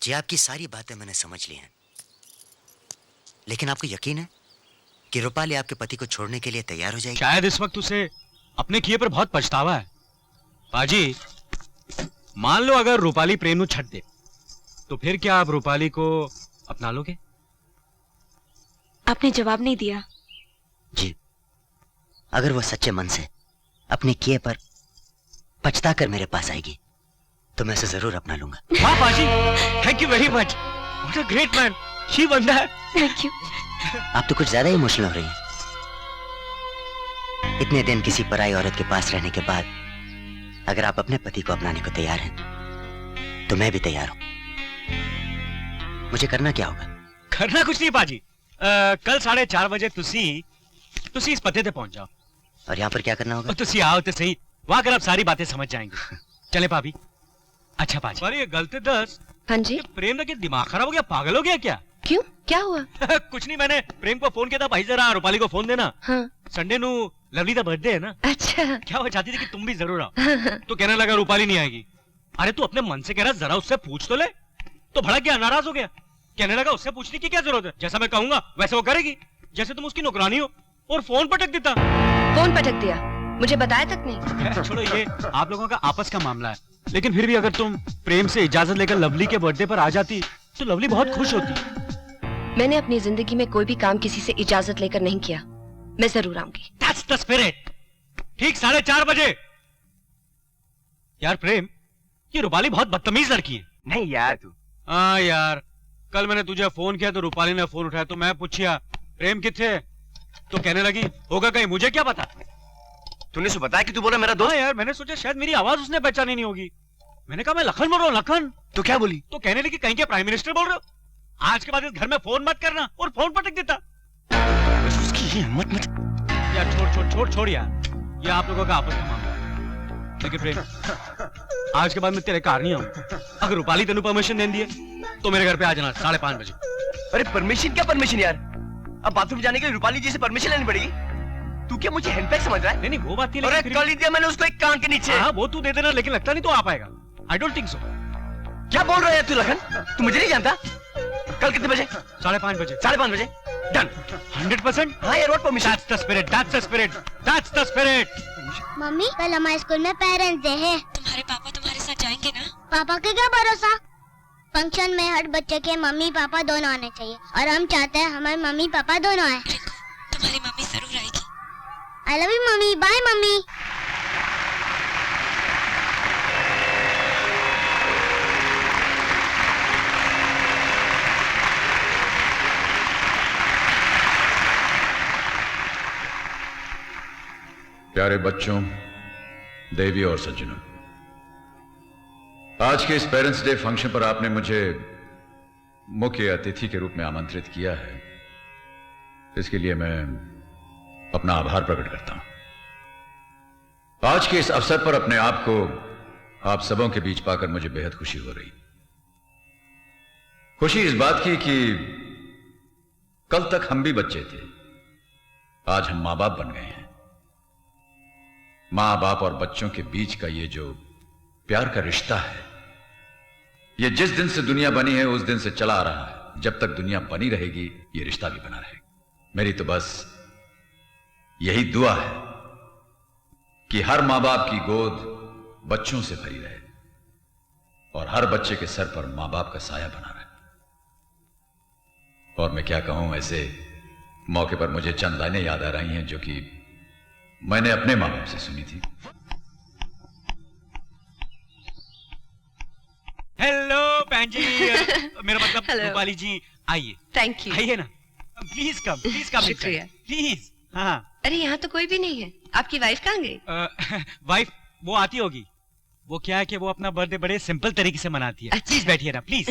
जी आपकी सारी बातें मैंने समझ ली हैं, लेकिन आपको यकीन है कि रूपाली आपके पति को छोड़ने के लिए तैयार हो जाएगी? शायद इस वक्त उसे अपने किए पर बहुत पछतावा है। पाजी, मान लो अगर रूपाली प्रेम को छੱड दे तो फिर क्या आप रूपाली को अपना लोगे? आपने जवाब नहीं दिया। जी, अगर वो सच्चे मन से अपने किए पर पछता कर मेरे पास आएगी तो मैं उसे जरूर अपना लूंगा। वाह पाजी, thank you very much. What a great man. She बंदा है। Thank you. आप तो कुछ ज्यादा ही इमोशनल हो रही हैं। इतने दिन किसी पराई औरत के पास रहने के बाद अगर आप अपने पति को अपनाने को तैयार हैं तो मैं भी तैयार हूं। मुझे करना क्या होगा? करना कुछ नहीं पाजी। कल 4:30 बजे तुसी इस पते पे पहुंच जाओ। और यहाँ पर क्या करना होगा? तुसी आओ तो सही, वहां कर आप सारी बातें समझ जाएंगे। चले भाभी। अच्छा पाजी, पर ये गलती 10। हाँ जी। प्रेम का क्या दिमाग खराब हो गया, पागल हो गया क्या? क्यों, क्या हुआ? कुछ नहीं, मैंने प्रेम को फोन किया था, भाई जरा रूपाली को फोन देना। हाँ। संडे नु लवली का बर्थडे है ना। अच्छा। क्या वो चाहती थी कि तुम भी जरूर आओ। तो कहने लगा रूपाली नहीं आएगी। अरे तू अपने मन से कह रहा, जरा उससे पूछ तो ले। तो भड़क गया, नाराज हो गया। कहने लगा उससे पूछने की क्या जरूरत है, जैसा मैं कहूंगा वैसे वो करेगी, जैसे तुम उसकी नौकरानी हो। और फोन पटक देता। फोन पटक दिया? मुझे बताया तक नहीं। छोड़ो, ये आप लोगों का आपस का मामला है, लेकिन फिर भी अगर तुम प्रेम से इजाजत लेकर लवली के बर्थडे पर आ जाती तो लवली बहुत खुश होती। मैंने अपनी जिंदगी में कोई भी काम किसी से इजाजत लेकर नहीं किया। मैं जरूर आऊंगी। That's the spirit। ठीक 4:30 बजे। यार प्रेम, ये रूपाली बहुत बदतमीज लड़की है। नहीं यार तू। हाँ यार, कल मैंने तुझे फोन किया तो रूपाली ने फोन उठाया, तो मैं पूछा प्रेम किथे, तो कहने लगी होगा कहीं, मुझे क्या पता। तूने सो बताया कि तू बोला मेरा दोस्त। हाँ यार, मैंने सोचा शायद मेरी आवाज उसने पहचानी नहीं होगी। मैंने कहा मैं लखन बोल रहा हूँ, लखन। तो क्या बोली? तो कहने लगी कहीं के प्राइम मिनिस्टर बोल रहे हो, आज के बाद इस घर में फोन मत करना, और फोन पटक देता। उसकी हिम्मत मत। यार छोड़ यार, ये आप लोगों का आपस का मामला है। लेकिन प्रेम, आज के बाद मैं तेरे कार नहीं आऊंगा। अगर रूपाली तेनू परमिशन दे दिए तो मेरे घर पे आ जाना 5:30 बजे। अरे परमिशन क्या परमिशन यार, अब बाथरूम जाने के लिए रूपाली जी से परमिशन लेनी पड़ेगी? तू क्या मुझे हैंडबैग समझ रहा है? नहीं वो बात नहीं। अरे कर ही दिया मैंने उसको एक कान के नीचे। हाँ वो तू दे देना, लेकिन लगता नहीं तो आ पाएगा। I don't think so. क्या बोल रहा है तू लखन? तू मुझे नहीं जानता। कल कितने बजे? 5:30 बजे। 5:30 बजे डन। 100%। हाँ यार, what permission? That's the spirit, that's the spirit, that's the spirit। Mummy, कल हमारे स्कूल में पेरेंट्स डे है। तुम्हारे पापा तुम्हारे साथ जाएंगे ना? पापा के क्या भरोसा। फंक्शन में हर बच्चे के मम्मी पापा दोनों आने चाहिए, और हम चाहते हैं हमारे मम्मी पापा दोनों आए। तुम्हारी मम्मी जरूर आएगी। I love you mummy. Bye mummy. प्यारे बच्चों, देवी और सज्जनों, आज के इस पेरेंट्स डे फंक्शन पर आपने मुझे मुख्य अतिथि के रूप में आमंत्रित किया है। इसके लिए मैं अपना आभार प्रकट करता हूं। आज के इस अवसर पर अपने आप को आप सबों के बीच पाकर मुझे बेहद खुशी हो रही। खुशी इस बात की कि कल तक हम भी बच्चे थे, आज हम मां बाप बन गए हैं। मां बाप और बच्चों के बीच का ये जो प्यार का रिश्ता है, ये जिस दिन से दुनिया बनी है उस दिन से चला आ रहा है। जब तक दुनिया बनी रहेगी ये रिश्ता भी बना रहेगा। मेरी तो बस यही दुआ है कि हर मां बाप की गोद बच्चों से भरी रहे और हर बच्चे के सर पर मां बाप का साया बना रहे। और मैं क्या कहूं, ऐसे मौके पर मुझे चंद लाइनें याद आ रही हैं जो कि मैंने अपने मां बाप से सुनी थी। हेलो बहन जी। मेरा मतलब रूपाली जी, आइए। Thank you. आइए ना, प्लीज कम शुक्रिया। प्लीज। हाँ। अरे यहाँ तो कोई भी नहीं है। आपकी वाइफ कहाँ गई? वाइफ वो आती होगी। वो क्या है कि वो अपना बर्थडे बड़े सिंपल तरीके से मनाती है। अच्छा। प्लीज बैठिए ना, प्लीज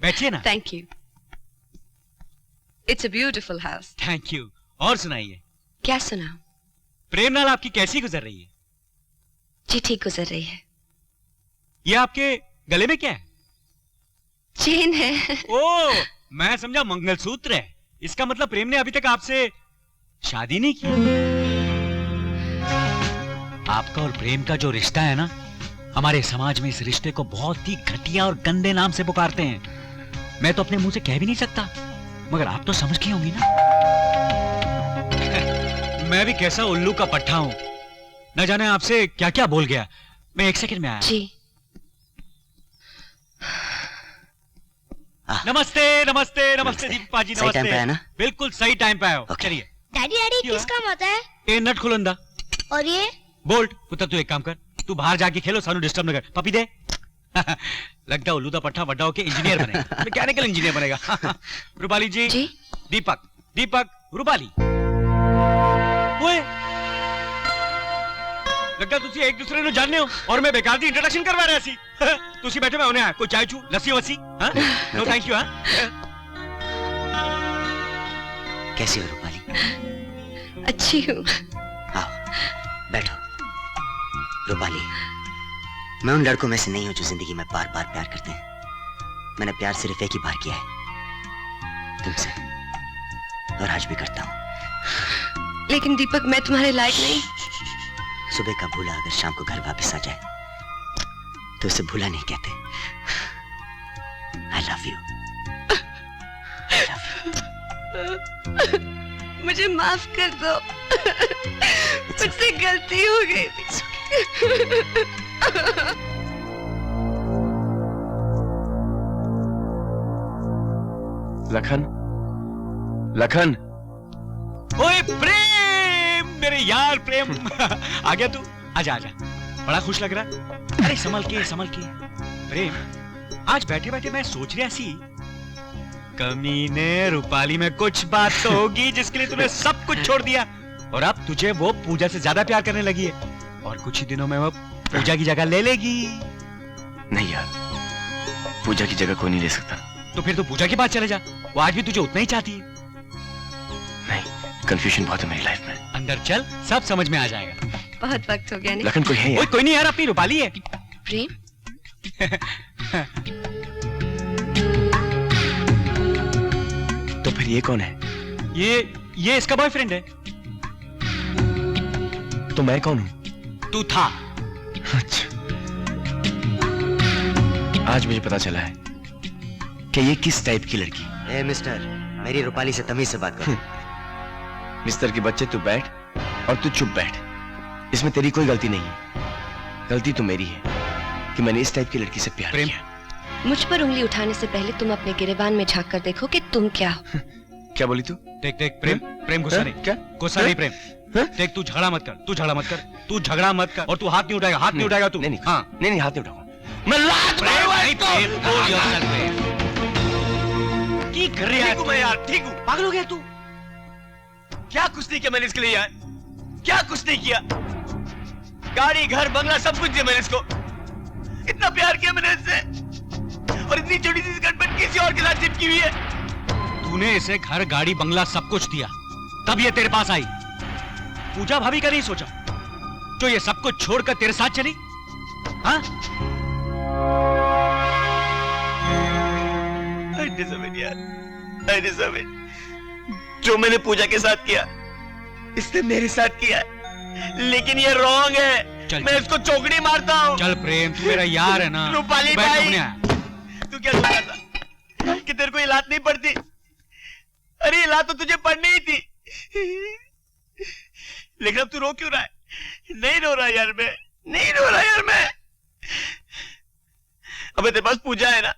बैठिए ना। Thank you. It's a beautiful house. Thank you. और सुनाइए। क्या सुना? प्रेमलाल आपकी कैसी गुजर रही है? जी ठीक गुजर रही है। ये आपके गले में क्या है? चेन है। ओ, मैं समझा मंगलसूत्र है। इसका मतलब प्रेम ने अभी तक आपसे शादी नहीं की। आपका और प्रेम का जो रिश्ता है ना, हमारे समाज में इस रिश्ते को बहुत ही घटिया और गंदे नाम से पुकारते हैं। मैं तो अपने मुंह से कह भी नहीं सकता, मगर आप तो समझ गई होंगी ना। मैं भी कैसा उल्लू का पट्टा हूं, न जाने आपसे क्या क्या बोल गया। मैं 1 सेकंड में आया। जी। नमस्ते नमस्ते नमस्ते दीपा जी, सही टाइम पे आया नमस्ते। ना? बिल्कुल सही टाइम पे आए हो। Okay. चलिए। डैडी डैडी क्यों किस काम आता है? ए नट खुलंदा और ये बोल्ट। पुत्र तू एक काम कर, तू बाहर जाके खेलो, सानू डिस्टर्ब न कर। पपी दे। लगता उल्लू दा पट्टा बड़ा होके इंजीनियर बनेगा, मैकेनिकल इंजीनियर बनेगा। रूपाली जी, जी? दीपक दीपक रूपाली। ओए लगता तुसी एक दूसरे ਨੂੰ ਜਾਣਦੇ ਹੋ और मैं बेकार दी इंट्रोडक्शन करवा रहा सी। तुसी बैठे, मैं होने आया। कोई चाय चू लस्सी वस्सी? हां नो थैंक यू। हां कैसी हो रूपाली? अच्छी हूँ। आओ बैठो। रूपाली, मैं उन लड़कों में से नहीं हूं जो जिंदगी में बार बार प्यार करते हैं। मैंने प्यार सिर्फ एक ही बार किया है, तुमसे, और आज भी करता हूं। लेकिन दीपक, मैं तुम्हारे लायक नहीं। सुबह का भूला अगर शाम को घर वापस आ जाए तो उसे भूला नहीं कहते। आई लव यू। मुझे माफ कर दो, मुझसे गलती हो गई थी। लखन, लखन। ओए प्रेम, मेरे यार प्रेम। आ गया तू? आजा आजा, बड़ा खुश लग रहा। अरे संभल के संभल के। प्रेम, आज बैठे बैठे मैं सोच रहा सी, कमीने रूपाली में कुछ बात तो होगी जिसके लिए तूने सब कुछ छोड़ दिया, और अब तुझे वो पूजा से ज्यादा प्यार करने लगी है, और कुछ ही दिनों में वो पूजा की जगह ले लेगी। नहीं यार, पूजा की जगह कोई नहीं ले सकता। तो फिर तू पूजा के पास चले जा, वो आज भी तुझे उतना ही चाहती है। नहीं, कंफ्यूजन बहुत है मेरी लाइफ में। अंदर चल, सब समझ में आ जाएगा। बहुत वक्त हो गया नहीं? लखन कोई है ओए यार? कोई नहीं यार, अपनी रूपाली है। प्रेम, तो फिर ये कौन है? ये इसका बॉयफ्रेंड है। तो मैं कौन हूँ? तू था। अच्छा, आज मुझे पता चला है कि ये किस टाइप की लड़की। ए मिस्टर, मेरी रूपाली से तमीज से बात कर। मिस्टर के बच्चे, तू बैठ और तू चुप बैठ। इसमें तेरी कोई गलती नहीं है। गलती तो मेरी है कि मैंने इस टाइप की लड़की से प्यार प्रेम। किया। मुझ पर उंगली उठाने से पहले तुम अपने गिरेबान में झांक कर देखो कि तुम क्या हो। क्या बोली तू? देख देख प्रेम, प्रेम गुस्सा नहीं, क्या? गुस्सा नहीं प्रेम। देख तू झगड़ा मत कर, तू झगड़ा मत कर, तू झगड़ा मत कर, और तू हाथ नहीं उठाएगा, हाथ नहीं उठाएगा तू। नहीं हाँ नहीं, हाथ नहीं उठाऊंगा मैं। लात प्रेम मारूंगा नहीं, इसको। प्रेम बोल योरसेल्फ प्रेम। की कर रहा है ठीक हूँ मैं यार, ठीक हूँ। पागल हो गया तू? क्या कुछ नहीं किया मैंने इसके लिए यार, क्या कुछ नहीं किया। गाड़ी, घर, बंगला सब कुछ दिया मैंने इसको। इतना प्यार किया मैंने इससे, और इतनी छोटी सी गठबंधन किसी और के साथ चिपकी हुई है। तूने इसे घर, गाड़ी, बंगला सब कुछ दिया, तब ये तेरे पास आई। पूजा भाभी का नहीं सोचा जो ये सब कुछ छोड़कर तेरे साथ चली? हाँ? I deserve it यार, I deserve it। जो मैंने पूजा के साथ किया, इसने मेरे साथ किया, लेकिन ये रॉन्ग है। चल, मैं चल। इसको चौकड़ी मारता हूँ। चल प्रेम, तू मेरा यार है ना। रूपाली बैठ, भाई। अपने यहाँ। तू क्या सोचा था कि तेरे को ये लात नहीं पड़ती? अरे ये लात तो तुझे पड़नी ही थी। लेकिन अब तू रो क्यों रहा है? नहीं रो रहा यार मैं, नहीं रो रहा यार मैं। अबे तेरे पास पूजा है ना?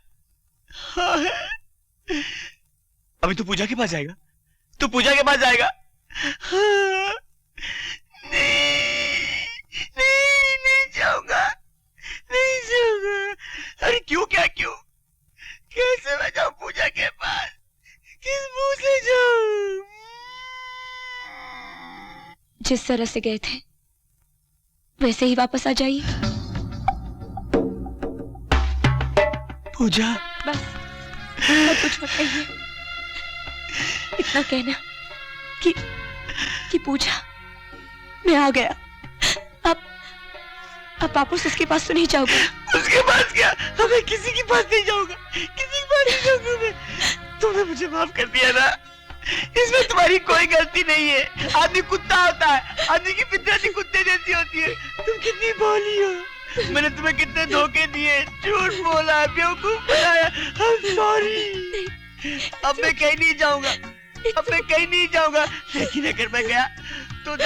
हाँ है। अभी तू पूजा के पास जाएगा? तू पूजा के पास जाएगा? हाँ। नहीं जाऊंगा, नहीं जाऊंगा। अरे क्यों, क्या क्यों? कैसे मैं जाऊं पूजा के पास? किस मुंह से जाऊं? जिस तरह से गए थे वैसे ही वापस आ जाइए। पूजा, बस और कुछ मत कहिए। इतना कहना कि पूजा, मैं आ गया। अब वापस उसके पास तो नहीं जाओगे? उसके पास क्या? मैं किसी के पास नहीं जाऊंगा, किसी के पास नहीं जाऊंगा मैं। तुमने मुझे माफ कर दिया ना, इसमें तुम्हारी कोई गलती नहीं है। आदमी कुत्ता होता है, आदमी की फितरत ही कुत्ते जैसी होती है। तुम कितनी भोली हो, मैंने तुम्हें कितने धोखे दिए, झूठ बोला, बेवकूफ बनाया। सॉरी। अब मैं कहीं नहीं जाऊंगा, अब मैं कहीं नहीं जाऊंगा। लेकिन अगर मैं गया तो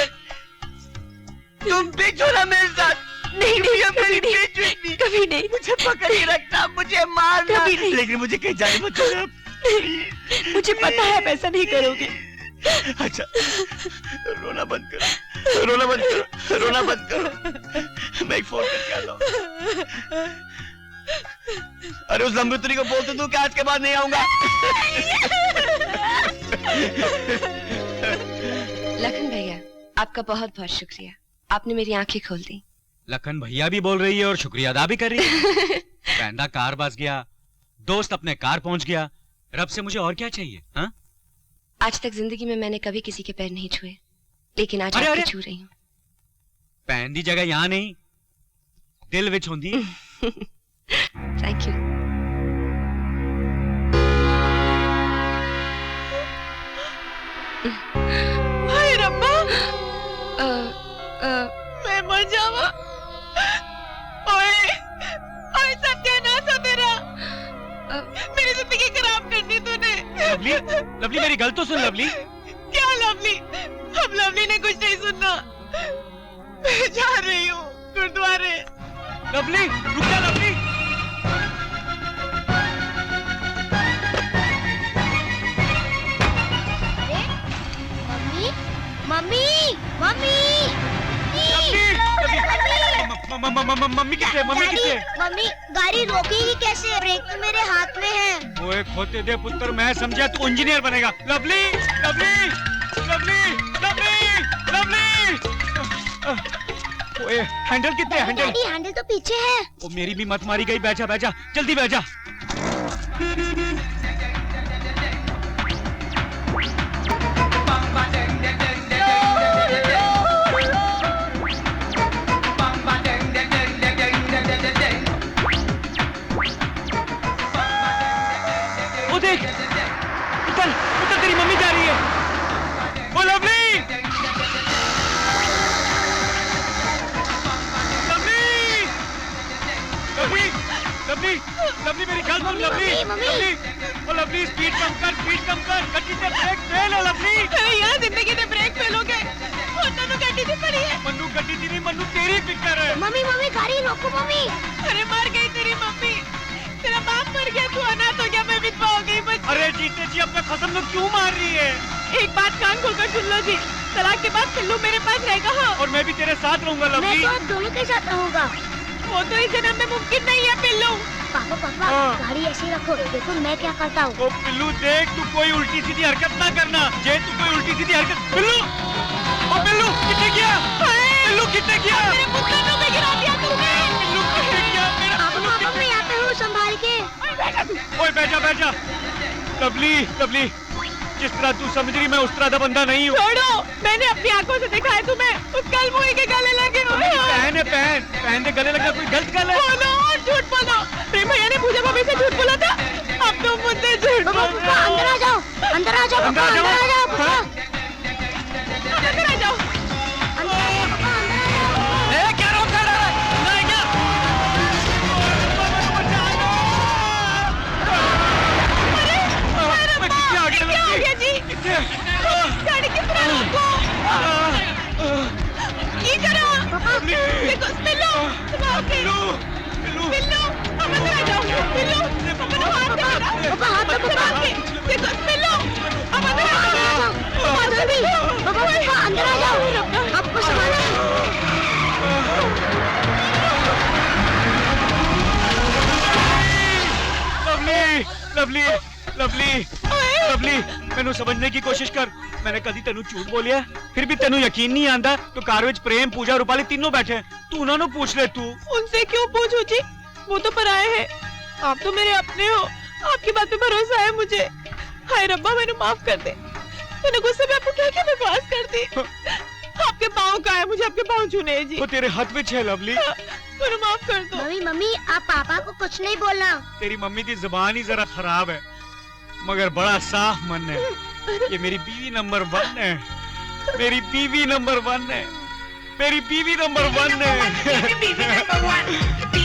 तुम बीच हो ना मेरे साथ। नहीं नहीं, मेरी कभी बीच नहीं, हुई। कभी नहीं। मुझे पकड़ के रखना, मुझे मारना, कभी नहीं। लेकिन मुझे कहीं जाने मत देना। मुझे पता है आप ऐसा नहीं करोगे। अच्छा, रोना बंद करो, रोना बंद करो, रोना बंद करो। मैं एक फोन करके आता हूँ। अरे उस लंबूतरी को बोल तो दूं कि आज के बाद नहीं आऊंगा। लखन भैया, आपका बहुत बहुत शुक्रिया, आपने मेरी आंखें खोल दी। लखन भैया भी बोल रही है और शुक्रिया अदा भी कर रही है। पैंदा कार बस गया, दोस्त अपने कार पहुंच गया, रब से मुझे और क्या चाहिए? हाँ? आज तक जिंदगी में मैंने कभी किसी के पैर नहीं छुए, लेकिन आज अरे, आपके अरे। छू रही हूँ। पैन दी जगह यहाँ नहीं, दिल विच होंदी। Thank you. हाय रब्बा, मैं मैं मर जावा। ओए, ओए सत्यानाश है तेरा। मेरी जिंदगी खराब कर दी तूने। लवली, लवली मेरी गल तो सुन लवली। क्या लवली? अब लवली ने कुछ नहीं सुनना। मैं जा रही हूँ गुरुद्वारे। लवली, रुक जा lovely. Mummy, mummy, mummy, mummy किसे? मम्मी डैडी, किसे? मम्मी गाड़ी रोकेगी कैसे? ब्रेक तो मेरे हाथ में है। ओए खोते दे पुत्र, मैं समझा तू इंजीनियर बनेगा। Lovely, Lovely, Lovely, Lovely, lovely. ओए हैंडल कितने? हैंडल? डैडी हैंडल तो पीछे है। ओ मेरी भी मत मारी गई। बैठा बैठा, जल्दी बैठा। वो देख, उतर उतर, तेरी मम्मी जा रही है। ओ Lovely, Lovely, Lovely, Lovely, Lovely मेरी गल सुन। Lovely, mummy. लवली, ओ लवली स्पीड कम कर, स्पीड कम कर। गड्डी से ब्रेक फेल है लवली। यार जिंदगी ने ब्रेक फेल हो गए। तो गड्डी से पड़ी है। मन्नू गड्डी थी नहीं, मन्नू तेरी पिक्चर है। मम्मी, मम्मी गाड़ी रोको मम्मी। अरे मर गई तेरी मम्मी। तेरा बाप मर गया, तू अनाथ हो गया, मैं विधवा हो गई। बच्ची, अरे जीते जी अपने खसम को क्यों मार रही है? एक बात कान खोलकर सुन लो जी, तलाक के बाद पिल्लू मेरे पास रहेगा। हाँ, और मैं भी तेरे साथ रहूंगा मैं लवली। तो आप दोनों के साथ रहूंगा। वो तो इस जन्म में मुमकिन नहीं है पिल्लू। पापा, पापा हाँ। गाड़ी ऐसी रखो, देखो मैं क्या करता हूँ। ओ पिल्लू देख, तू कोई उल्टी सीधी हरकत ना करना। जे तू कोई उल्टी सीधी हरकत। पिल्लू, ओ पिल्लू कितने किया? पिल्लू कितने किया? मेरे पुत्र को भी गिरा दिया तूने। पिल्लू कितने किया? मेरा पापा, पिल्लू पापा मैं यहाँ पे हूँ, संभाल के। ओए बैठा बैठा। लवली, लवली, जिस तरह तू समझ रही मैं उस तरह का बंदा नहीं हूँ। छोड़ो, मैंने अपनी आंखों से देखा है तुम्हें उस कलमुई के गले लगे हुए। पहन है, पहन दे गले लगना कोई गलत गल है? बोलो और झूठ बोलो। प्रेम भैया ने पूजा भाभी से झूठ बोला था, अब तुम मुझसे झूठ पापा, बोल पापा अंदर आ जाओ, अंदर आ जाओ, अंदर पापा आ जाओ। अंदर आ जाओ, पापा हाँ? अंदर आ जाओ। अंदर आ जाओ, पापा अंदर आ जाओ। क्या रोक कर रहा है? नहीं क्या? मैं कितने आगे क्या हो लगी? गया जी? कितने? गाड़ी किस तरह रोको? ये करो। पापा देखो पिल्लू, तुम आओगे? पिल्लू, पिल्लू, पिल्लू, अब अंदर आ जाओ। पिल्लू, अपना हाथ दे मेरा। पापा हाथ दो, पापा। देखो पिल्लू, अब अंदर आ जाओ। पापा जल्दी, पापा पापा अंदर आ जाओ, आपको संभालना है। लवली, लवली, लवली, लवली, मैनू समझने की कोशिश कर। मैंने कभी तेनू झूठ बोलिया, फिर भी तेनू यकीन नहीं आंदा। तो कार विच प्रेम, पूजा, रूपाली तीनों बैठे हैं। तू उन्होंने पूछ ले। तू उनसे क्यों पूछूं जी? वो तो पराए हैं, आप तो मेरे अपने हो। आपकी बात पे भरोसा है मुझे। हाय रब्बा, मैंने माफ कर दे। मैंने गुस्से में आपको क्या क्या बकवास कर दी। आपके पाँव का है, मुझे आपके पाँव छूने हैं जी। वो तेरे हाथ में है लवली। मैंने माफ कर दो। मम्मी, मम्मी आप पापा को कुछ नहीं बोलना। तेरी मम्मी की जुबान ही जरा खराब है, मगर बड़ा साफ मन है। ये मेरी बीवी नंबर 1 है, मेरी बीवी नंबर 1 है। मेरी बीवी नंबर 1 है। बीवी नंबर 1